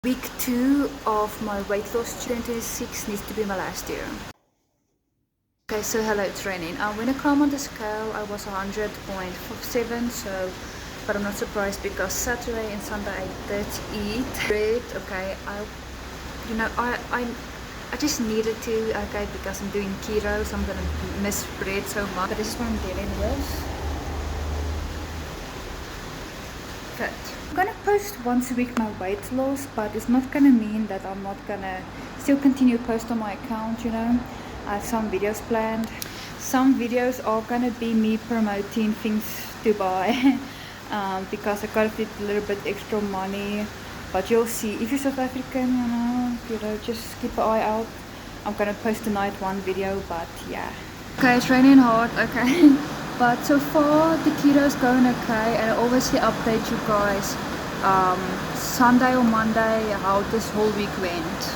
Week 2 of my weight loss 2026 needs to be my last year. Okay, so hello, it's raining. When I climb on the scale, I was 100.7, so, but I'm not surprised because Saturday and Sunday I did eat bread. Okay, I just needed to, okay, because I'm doing keto, so I'm gonna miss bread so much. But this is what I'm dealing with. Good. I'm gonna post once a week my weight loss, but it's not gonna mean that I'm not gonna still continue to post on my account, you know. I have some videos planned. Some videos are gonna be me promoting things to buy because I got a little bit extra money. But you'll see, if you're South African, you know, just keep an eye out. I'm gonna post tonight one video, but yeah. Okay, it's raining hard, okay. But so far the keto's going okay, and I'll obviously update you guys Sunday or Monday how this whole week went.